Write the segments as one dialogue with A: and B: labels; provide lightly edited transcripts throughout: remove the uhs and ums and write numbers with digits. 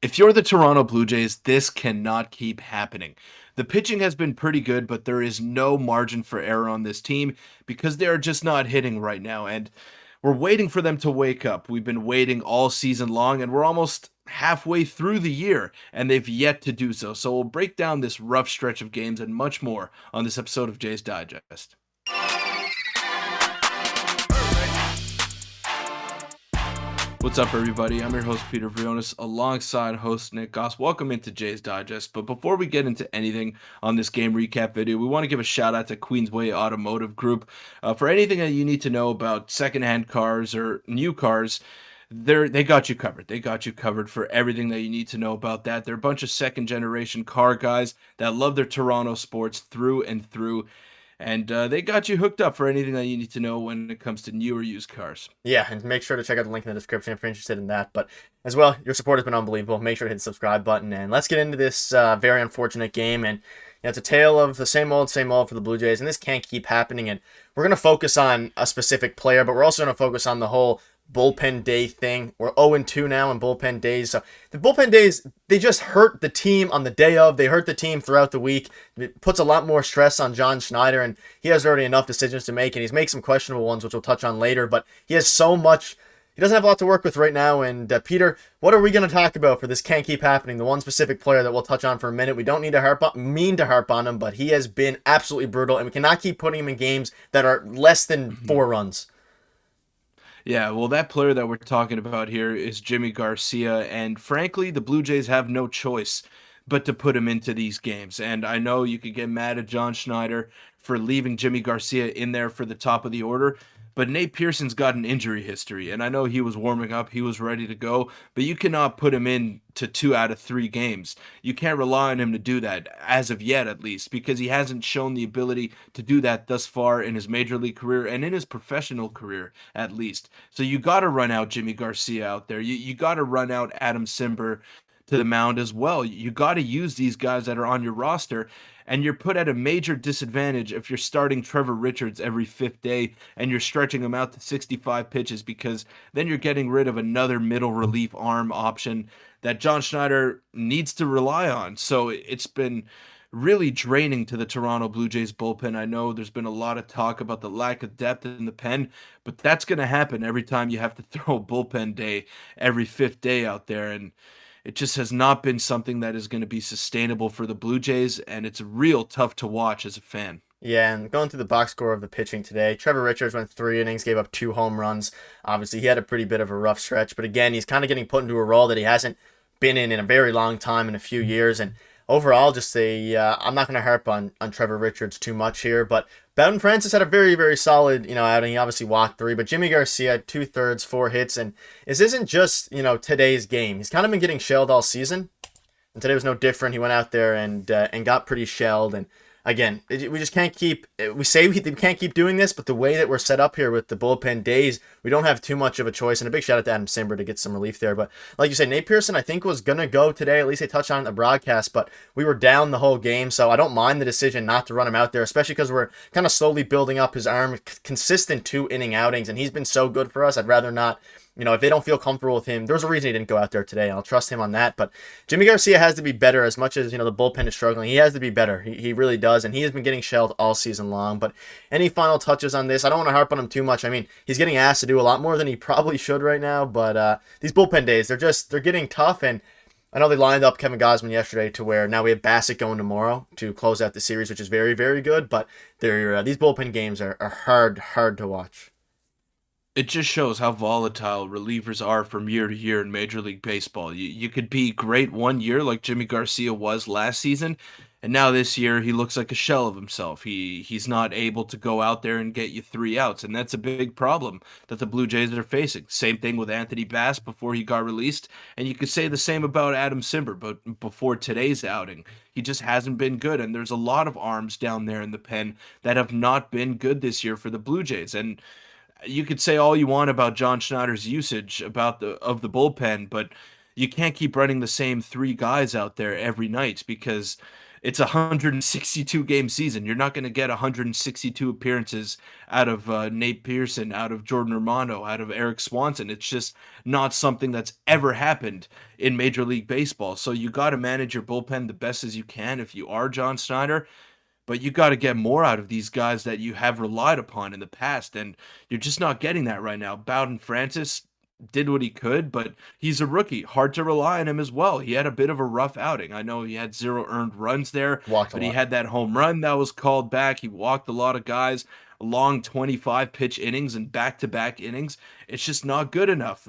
A: If you're the Toronto Blue Jays, this cannot keep happening. The pitching has been pretty good, but there is no margin for error on this team because they are just not hitting right now. And we're waiting for them to wake up. We've been waiting all season long, and we're almost halfway through the year, and they've yet to do so. So we'll break down this rough stretch of games and much more on this episode of Jays Digest. What's up, everybody? I'm your host, Peter Vryonis, alongside host Nick Gosse. Welcome into Jay's Digest. But before we get into anything on this game recap video, we want to give a shout out to Queensway Automotive Group for anything that you need to know about secondhand cars or new cars. They got you covered. They got you covered for everything that you need to know about that. They're a bunch of second generation car guys that love their Toronto sports through and through. And they got you hooked up for anything that you need to know when it comes to new or used cars.
B: Yeah, and make sure to check out the link in the description if you're interested in that. But as well, your support has been unbelievable. Make sure to hit the subscribe button. And let's get into this very unfortunate game. And it's a tale of the same old for the Blue Jays. And this can't keep happening. And we're going to focus on a specific player, but we're also going to focus on the whole bullpen day thing. We're 0-2 now in bullpen days. So the bullpen days, they just hurt the team on the day of. They hurt the team throughout the week. It puts a lot more stress on John Schneider, and he has already enough decisions to make, and he's made some questionable ones, which we'll touch on later, but he has so much. He doesn't have a lot to work with right now. And Peter, what are we going to talk about for this can't keep happening? The one specific player that we'll touch on for a minute. We don't need to harp on him, but he has been absolutely brutal, and we cannot keep putting him in games that are less than 4 runs.
A: Yeah, well, that player that we're talking about here is Jimmy Garcia, and frankly, the Blue Jays have no choice but to put him into these games. And I know you could get mad at John Schneider for leaving Jimmy Garcia in there for the top of the order, but Nate Pearson's got an injury history, and I know he was warming up, he was ready to go, but you cannot put him in to 2 out of 3 games. You can't rely on him to do that, as of yet at least, because he hasn't shown the ability to do that thus far in his major league career and in his professional career at least. So you got to run out Jimmy Garcia out there. You got to run out Adam Simber to the mound as well. You got to use these guys that are on your roster, and you're put at a major disadvantage if you're starting Trevor Richards every 5th day and you're stretching him out to 65 pitches, because then you're getting rid of another middle relief arm option that John Schneider needs to rely on. So it's been really draining to the Toronto Blue Jays bullpen. I know there's been a lot of talk about the lack of depth in the pen, but that's going to happen every time you have to throw a bullpen day every 5th day out there. And it just has not been something that is going to be sustainable for the Blue Jays, and it's real tough to watch as a fan.
B: Yeah, and going through the box score of the pitching today, Trevor Richards went 3 innings, gave up 2 home runs. Obviously, he had a pretty bit of a rough stretch, but again, he's kind of getting put into a role that he hasn't been in a very long time, in a few years. And overall, just I'm not going to harp on Trevor Richards too much here, but Bowden Francis had a very, very solid, outing. He obviously walked 3, but Jimmy Garcia had 2/3, 4 hits, and this isn't just, today's game. He's kind of been getting shelled all season, and today was no different. He went out there and got pretty shelled. And again, we just can't keep. We say we can't keep doing this, but the way that we're set up here with the bullpen days, we don't have too much of a choice. And a big shout out to Adam Simber to get some relief there. But like you said, Nate Pearson, I think, was gonna go today. At least they touched on it in the broadcast, but we were down the whole game, so I don't mind the decision not to run him out there, especially because we're kind of slowly building up his arm, consistent 2-inning outings, and he's been so good for us. I'd rather not. If they don't feel comfortable with him, there's a reason he didn't go out there today. I'll trust him on that. But Jimmy Garcia has to be better. As much as, the bullpen is struggling, he has to be better. He really does. And he has been getting shelled all season long. But any final touches on this? I don't want to harp on him too much. I mean, he's getting asked to do a lot more than he probably should right now. But these bullpen days, they're getting tough. And I know they lined up Kevin Gausman yesterday to where now we have Bassett going tomorrow to close out the series, which is very, very good. But these bullpen games are hard to watch.
A: It just shows how volatile relievers are from year to year in Major League Baseball. You could be great one year like Jimmy Garcia was last season, and now this year he looks like a shell of himself. He's not able to go out there and get you 3 outs, and that's a big problem that the Blue Jays are facing. Same thing with Anthony Bass before he got released, and you could say the same about Adam Simber, but before today's outing, he just hasn't been good, and there's a lot of arms down there in the pen that have not been good this year for the Blue Jays. And you could say all you want about John Schneider's usage of the bullpen, but you can't keep running the same 3 guys out there every night, because It's a 162 game season. You're not going to get 162 appearances out of Nate Pearson, out of Jordan Romano, out of Eric Swanson. It's just not something that's ever happened in Major League Baseball. So you got to manage your bullpen the best as you can if you are John Schneider, but you got to get more out of these guys that you have relied upon in the past, and you're just not getting that right now. Bowden Francis did what he could, but he's a rookie. Hard to rely on him as well. He had a bit of a rough outing. I know he had 0 earned runs there,
B: Walked a
A: but he
B: lot.
A: had that home run that was called back. He walked a lot of guys, long 25 pitch innings and back to back innings. It's just not good enough.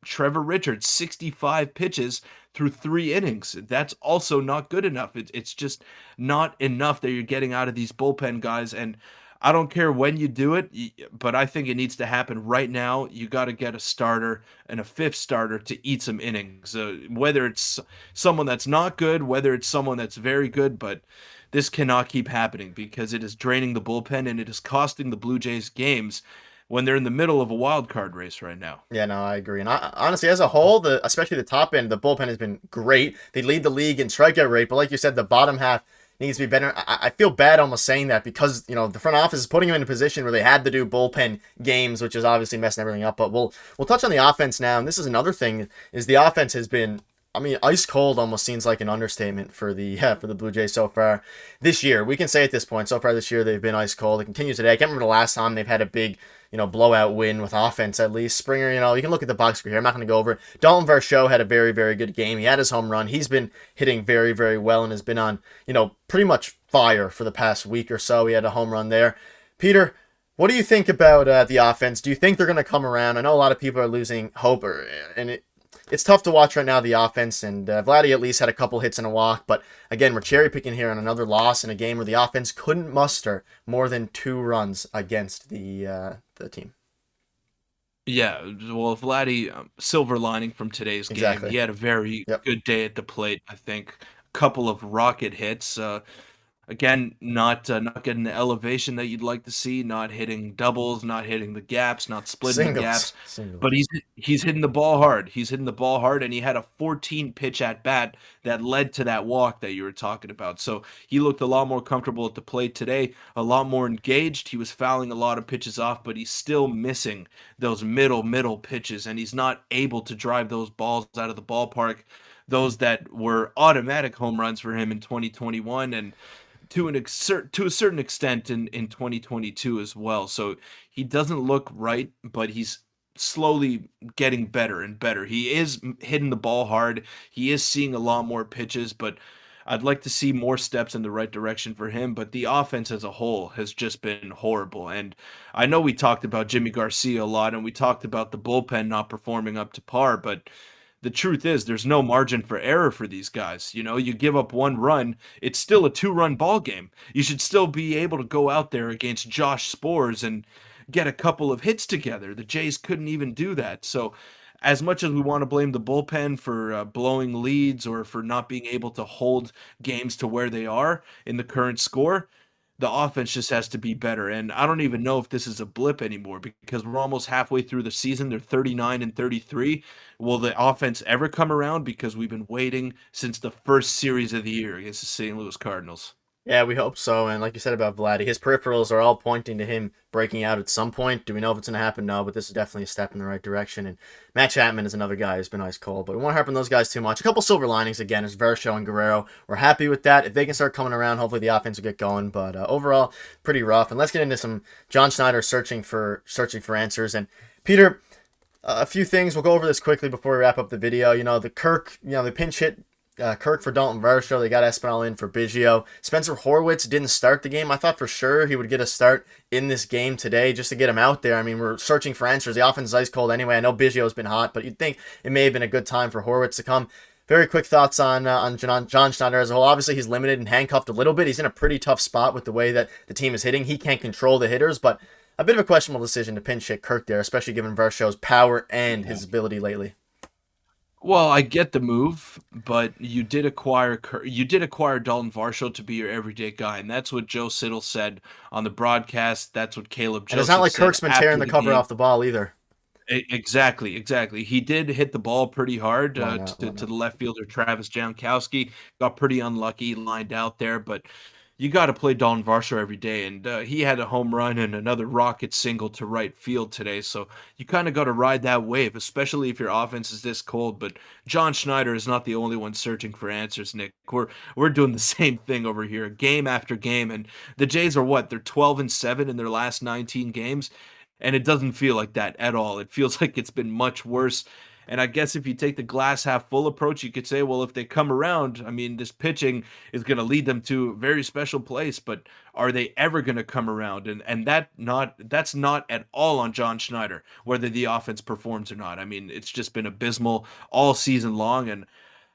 A: Trevor Richards, 65 pitches through 3 innings. That's also not good enough. It's just not enough that you're getting out of these bullpen guys. And I don't care when you do it, but I think it needs to happen right now. You got to get a starter and a fifth starter to eat some innings. Whether it's someone that's not good, whether it's someone that's very good, but this cannot keep happening because it is draining the bullpen and it is costing the Blue Jays games when they're in the middle of a wild card race right now.
B: Yeah, no, I agree. And honestly, as a whole, especially the top end, the bullpen has been great. They lead the league in strikeout rate, but like you said, the bottom half needs to be better. I feel bad almost saying that because the front office is putting them in a position where they had to do bullpen games, which is obviously messing everything up. But we'll touch on the offense now, and this is another thing: is the offense has been. I mean, ice cold almost seems like an understatement for the for the Blue Jays so far this year. We can say at this point, so far this year they've been ice cold. It continues today. I can't remember the last time they've had a big blowout win with offense at least. Springer, you can look at the box score here. I'm not going to go over it. Dalton Varsho had a very, very good game. He had his home run. He's been hitting very, very well and has been on, pretty much fire for the past week or so. He had a home run there. Peter, what do you think about the offense? Do you think they're going to come around? I know a lot of people are losing hope, it's tough to watch right now, the offense, and Vladdy at least had a couple hits and a walk, but again, we're cherry picking here on another loss in a game where the offense couldn't muster more than 2 runs against the team.
A: Yeah, well, Vladdy, silver lining from today's game,
B: Exactly.
A: he had a very
B: Yep.
A: good day at the plate. I think a couple of rocket hits. Again, not getting the elevation that you'd like to see, not hitting doubles, not hitting the gaps, not splitting the
B: Singles.
A: gaps,
B: Singles.
A: but he's hitting the ball hard. He's hitting the ball hard, and he had a 14 pitch at bat that led to that walk that you were talking about. So he looked a lot more comfortable at the plate today, a lot more engaged. He was fouling a lot of pitches off, but he's still missing those middle pitches, and he's not able to drive those balls out of the ballpark, those that were automatic home runs for him in 2021 and to a certain extent in 2022 as well. So he doesn't look right, but he's slowly getting better and better. He is hitting the ball hard. He is seeing a lot more pitches, but I'd like to see more steps in the right direction for him, but the offense as a whole has just been horrible. And I know we talked about Jimmy Garcia a lot and we talked about the bullpen not performing up to par, but the truth is there's no margin for error for these guys. You give up 1 run, it's still a 2 run ball game. You should still be able to go out there against Josh Spores and get a couple of hits together. The Jays couldn't even do that. So as much as we want to blame the bullpen for blowing leads or for not being able to hold games to where they are in the current score, the offense just has to be better. And I don't even know if this is a blip anymore because we're almost halfway through the season. They're 39 and 33. Will the offense ever come around? Because we've been waiting since the first series of the year against the St. Louis Cardinals.
B: Yeah, we hope so. And like you said about Vladdy, his peripherals are all pointing to him breaking out at some point. Do we know if it's going to happen? No, but this is definitely a step in the right direction. And Matt Chapman is another guy who's been ice cold, but we won't harp on those guys too much. A couple silver linings again is Varsho and Guerrero. We're happy with that. If they can start coming around, hopefully the offense will get going. But overall, pretty rough. And let's get into some John Schneider searching for answers. And Peter, a few things. We'll go over this quickly before we wrap up the video. The Kirk, the pinch hit Kirk for Dalton Varsho. They got Espinal in for Biggio. Spencer Horwitz didn't start the game. I thought for sure he would get a start in this game today just to get him out there. I mean, we're searching for answers. The offense is ice cold anyway. I know Biggio's been hot, but you'd think it may have been a good time for Horwitz to come. Very quick thoughts on John Schneider as a whole. Obviously, he's limited and handcuffed a little bit. He's in a pretty tough spot with the way that the team is hitting. He can't control the hitters, but a bit of a questionable decision to pinch hit Kirk there, especially given Varsho's power and his ability lately.
A: Well, I get the move, but you did acquire Dalton Varsho to be your everyday guy, and that's what Joe Siddall said on the broadcast. That's what Caleb
B: And it's not
A: Joseph
B: like
A: said
B: Kirk's been tearing
A: after
B: the
A: the
B: cover
A: game.
B: off the ball either.
A: Exactly, exactly. He did hit the ball pretty hard
B: Why not? Why
A: to
B: not?
A: the left fielder Travis Jankowski. Got pretty unlucky, lined out there, but you got to play Dalton Varsho every day, and he had a home run and another rocket single to right field today. So you kind of got to ride that wave, especially if your offense is this cold. But John Schneider is not the only one searching for answers, Nick. We're doing the same thing over here, game after game, and the Jays are what? They're 12-7 in their last 19 games. And it doesn't feel like that at all. It feels like it's been much worse. And I guess if you take the glass half full approach, you could say, well, if they come around, I mean, this pitching is going to lead them to a very special place, but are they ever going to come around? And that's not at all on John Schneider, whether the offense performs or not. I mean, it's just been abysmal all season long, and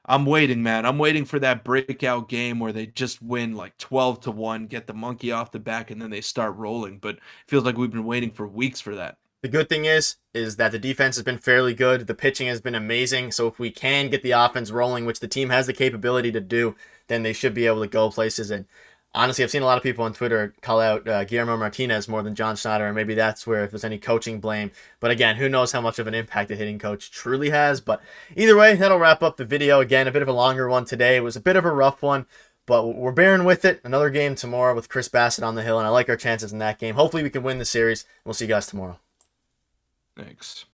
A: I'm waiting, man. I'm waiting for that breakout game where they just win like 12-1, get the monkey off the back, and then they start rolling. But it feels like we've been waiting for weeks for that.
B: The good thing is that the defense has been fairly good. The pitching has been amazing. So if we can get the offense rolling, which the team has the capability to do, then they should be able to go places. And honestly, I've seen a lot of people on Twitter call out Guillermo Martinez more than John Schneider, and maybe that's where if there's any coaching blame. But again, who knows how much of an impact the hitting coach truly has. But either way, that'll wrap up the video. Again, a bit of a longer one today. It was a bit of a rough one, but we're bearing with it. Another game tomorrow with Chris Bassett on the hill, and I like our chances in that game. Hopefully we can win the series. We'll see you guys tomorrow.
A: Thanks.